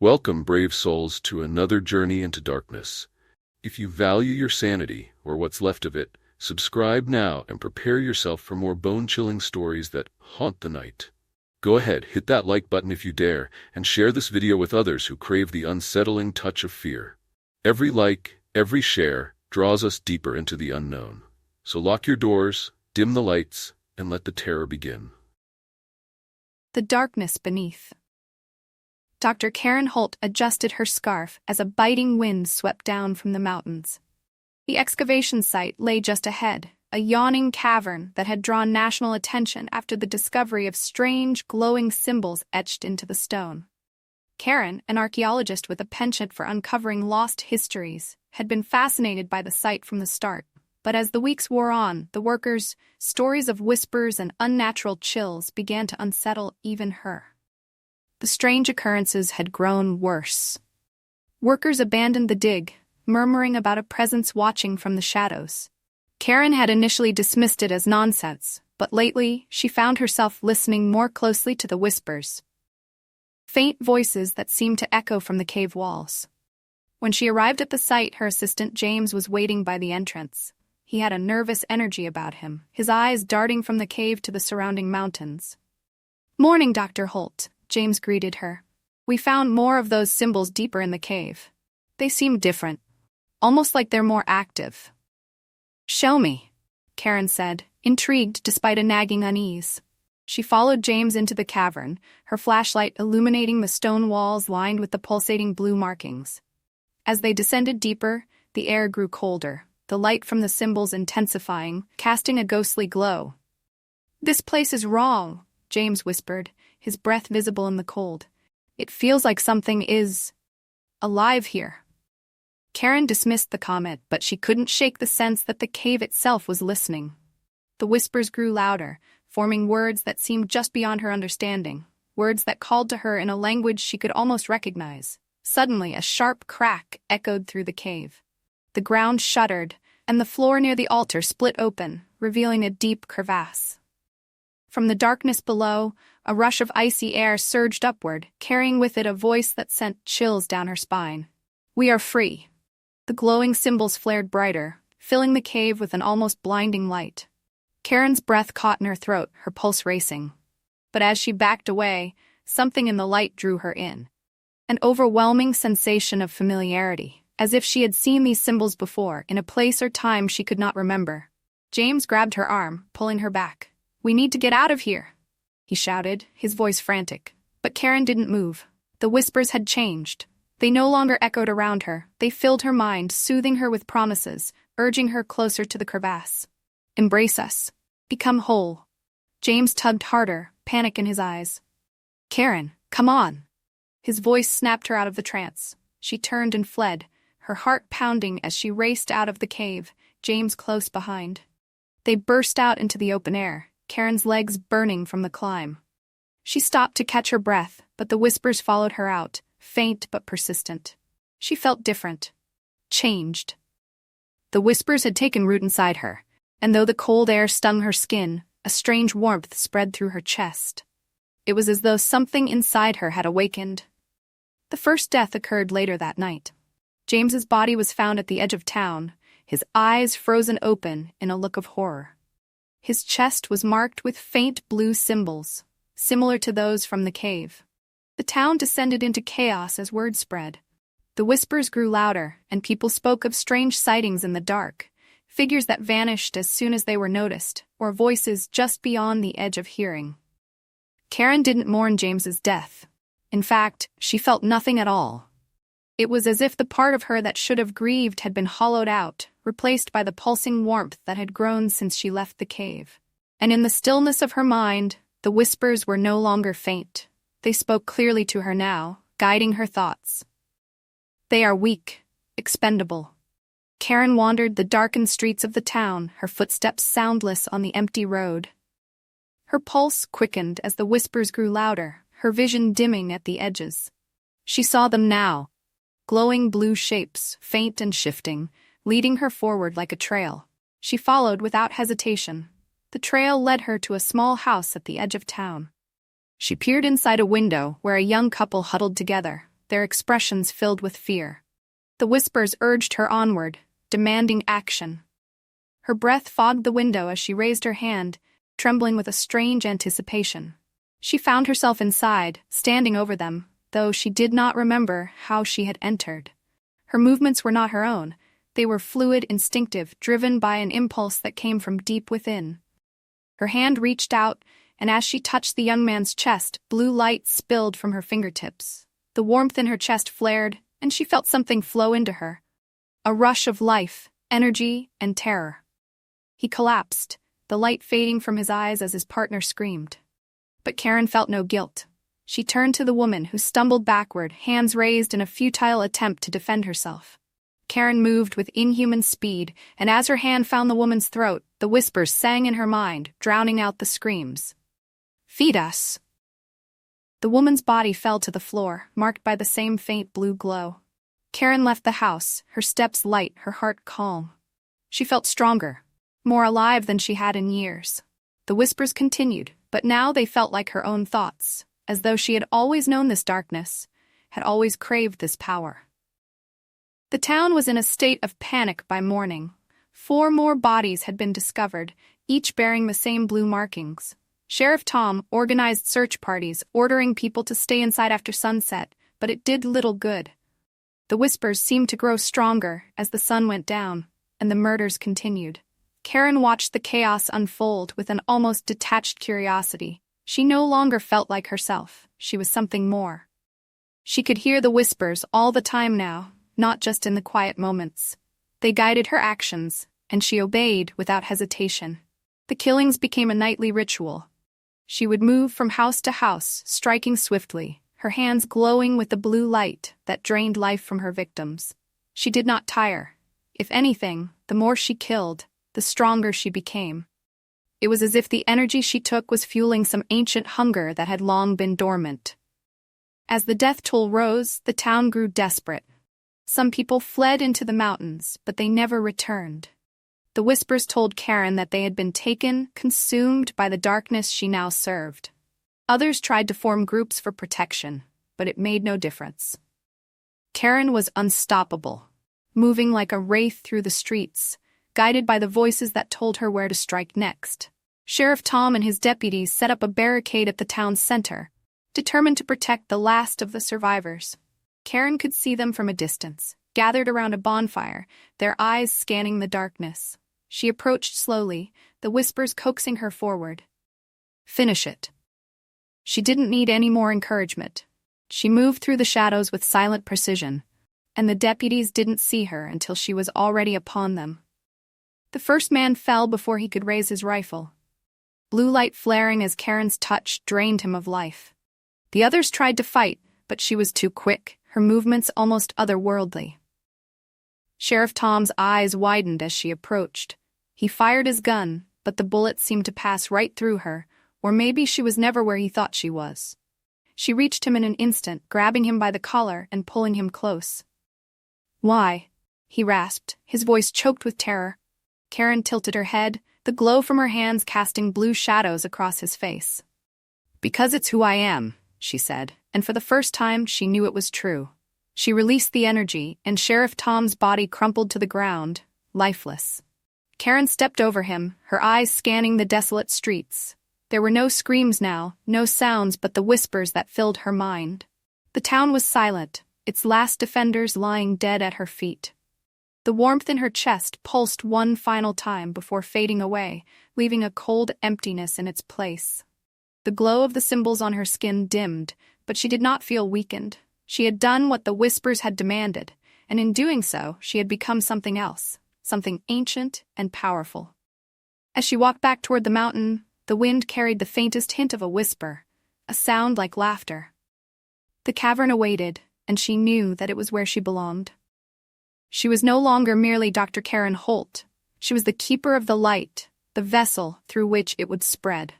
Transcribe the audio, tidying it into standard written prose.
Welcome, brave souls, to another journey into darkness. If you value your sanity, or what's left of it, subscribe now and prepare yourself for more bone-chilling stories that haunt the night. Go ahead, hit that like button if you dare, and share this video with others who crave the unsettling touch of fear. Every like, every share, draws us deeper into the unknown. So lock your doors, dim the lights, and let the terror begin. The darkness beneath. Dr. Karen Holt adjusted her scarf as a biting wind swept down from the mountains. The excavation site lay just ahead, a yawning cavern that had drawn national attention after the discovery of strange, glowing symbols etched into the stone. Karen, an archaeologist with a penchant for uncovering lost histories, had been fascinated by the site from the start. But as the weeks wore on, the workers' stories of whispers and unnatural chills began to unsettle even her. The strange occurrences had grown worse. Workers abandoned the dig, murmuring about a presence watching from the shadows. Karen had initially dismissed it as nonsense, but lately she found herself listening more closely to the whispers. Faint voices that seemed to echo from the cave walls. When she arrived at the site, her assistant James was waiting by the entrance. He had a nervous energy about him, his eyes darting from the cave to the surrounding mountains. "Morning, Dr. Holt," James greeted her. "We found more of those symbols deeper in the cave. They seem different, almost like they're more active." "Show me," Karen said, intrigued despite a nagging unease. She followed James into the cavern, her flashlight illuminating the stone walls lined with the pulsating blue markings. As they descended deeper, the air grew colder, the light from the symbols intensifying, casting a ghostly glow. "This place is wrong," James whispered, his breath visible in the cold. "It feels like something is alive here." Karen dismissed the comment, but she couldn't shake the sense that the cave itself was listening. The whispers grew louder, forming words that seemed just beyond her understanding, words that called to her in a language she could almost recognize. Suddenly, a sharp crack echoed through the cave. The ground shuddered, and the floor near the altar split open, revealing a deep crevasse. From the darkness below, a rush of icy air surged upward, carrying with it a voice that sent chills down her spine. "We are free." The glowing symbols flared brighter, filling the cave with an almost blinding light. Karen's breath caught in her throat, her pulse racing. But as she backed away, something in the light drew her in. An overwhelming sensation of familiarity, as if she had seen these symbols before, in a place or time she could not remember. James grabbed her arm, pulling her back. "We need to get out of here," he shouted, his voice frantic. But Karen didn't move. The whispers had changed. They no longer echoed around her. They filled her mind, soothing her with promises, urging her closer to the crevasse. "Embrace us. Become whole." James tugged harder, panic in his eyes. "Karen, come on." His voice snapped her out of the trance. She turned and fled, her heart pounding as she raced out of the cave, James close behind. They burst out into the open air, Karen's legs burning from the climb. She stopped to catch her breath, but the whispers followed her out, faint but persistent. She felt different. Changed. The whispers had taken root inside her, and though the cold air stung her skin, a strange warmth spread through her chest. It was as though something inside her had awakened. The first death occurred later that night. James's body was found at the edge of town, his eyes frozen open in a look of horror. His chest was marked with faint blue symbols, similar to those from the cave. The town descended into chaos as word spread. The whispers grew louder, and people spoke of strange sightings in the dark, figures that vanished as soon as they were noticed, or voices just beyond the edge of hearing. Karen didn't mourn James's death. In fact, she felt nothing at all. It was as if the part of her that should have grieved had been hollowed out, replaced by the pulsing warmth that had grown since she left the cave. And in the stillness of her mind, the whispers were no longer faint. They spoke clearly to her now, guiding her thoughts. "They are weak, expendable." Karen wandered the darkened streets of the town, her footsteps soundless on the empty road. Her pulse quickened as the whispers grew louder, her vision dimming at the edges. She saw them now, glowing blue shapes, faint and shifting, leading her forward like a trail. She followed without hesitation. The trail led her to a small house at the edge of town. She peered inside a window where a young couple huddled together, their expressions filled with fear. The whispers urged her onward, demanding action. Her breath fogged the window as she raised her hand, trembling with a strange anticipation. She found herself inside, standing over them, though she did not remember how she had entered. Her movements were not her own. They were fluid, instinctive, driven by an impulse that came from deep within. Her hand reached out, and as she touched the young man's chest, blue light spilled from her fingertips. The warmth in her chest flared, and she felt something flow into her. A rush of life, energy, and terror. He collapsed, the light fading from his eyes as his partner screamed. But Karen felt no guilt. She turned to the woman, who stumbled backward, hands raised in a futile attempt to defend herself. Karen moved with inhuman speed, and as her hand found the woman's throat, the whispers sang in her mind, drowning out the screams. "Feed us!" The woman's body fell to the floor, marked by the same faint blue glow. Karen left the house, her steps light, her heart calm. She felt stronger, more alive than she had in years. The whispers continued, but now they felt like her own thoughts, as though she had always known this darkness, had always craved this power. The town was in a state of panic by morning. 4 more bodies had been discovered, each bearing the same blue markings. Sheriff Tom organized search parties, ordering people to stay inside after sunset, but it did little good. The whispers seemed to grow stronger as the sun went down, and the murders continued. Karen watched the chaos unfold with an almost detached curiosity. She no longer felt like herself. She was something more. She could hear the whispers all the time now, not just in the quiet moments. They guided her actions, and she obeyed without hesitation. The killings became a nightly ritual. She would move from house to house, striking swiftly, her hands glowing with the blue light that drained life from her victims. She did not tire. If anything, the more she killed, the stronger she became. It was as if the energy she took was fueling some ancient hunger that had long been dormant. As the death toll rose, the town grew desperate. Some people fled into the mountains, but they never returned. The whispers told Karen that they had been taken, consumed by the darkness she now served. Others tried to form groups for protection, but it made no difference. Karen was unstoppable, moving like a wraith through the streets, guided by the voices that told her where to strike next. Sheriff Tom and his deputies set up a barricade at the town's center, determined to protect the last of the survivors. Karen could see them from a distance, gathered around a bonfire, their eyes scanning the darkness. She approached slowly, the whispers coaxing her forward. "Finish it." She didn't need any more encouragement. She moved through the shadows with silent precision, and the deputies didn't see her until she was already upon them. The first man fell before he could raise his rifle. Blue light flaring as Karen's touch drained him of life. The others tried to fight, but she was too quick, her movements almost otherworldly. Sheriff Tom's eyes widened as she approached. He fired his gun, but the bullet seemed to pass right through her, or maybe she was never where he thought she was. She reached him in an instant, grabbing him by the collar and pulling him close. "Why?" he rasped, his voice choked with terror. Karen tilted her head, the glow from her hands casting blue shadows across his face. "Because it's who I am," she said, and for the first time she knew it was true. She released the energy, and Sheriff Tom's body crumpled to the ground, lifeless. Karen stepped over him, her eyes scanning the desolate streets. There were no screams now, no sounds but the whispers that filled her mind. The town was silent, its last defenders lying dead at her feet. The warmth in her chest pulsed one final time before fading away, leaving a cold emptiness in its place. The glow of the symbols on her skin dimmed, but she did not feel weakened. She had done what the whispers had demanded, and in doing so, she had become something else, something ancient and powerful. As she walked back toward the mountain, the wind carried the faintest hint of a whisper, a sound like laughter. The cavern awaited, and she knew that it was where she belonged. She was no longer merely Dr. Karen Holt. She was the keeper of the light, the vessel through which it would spread.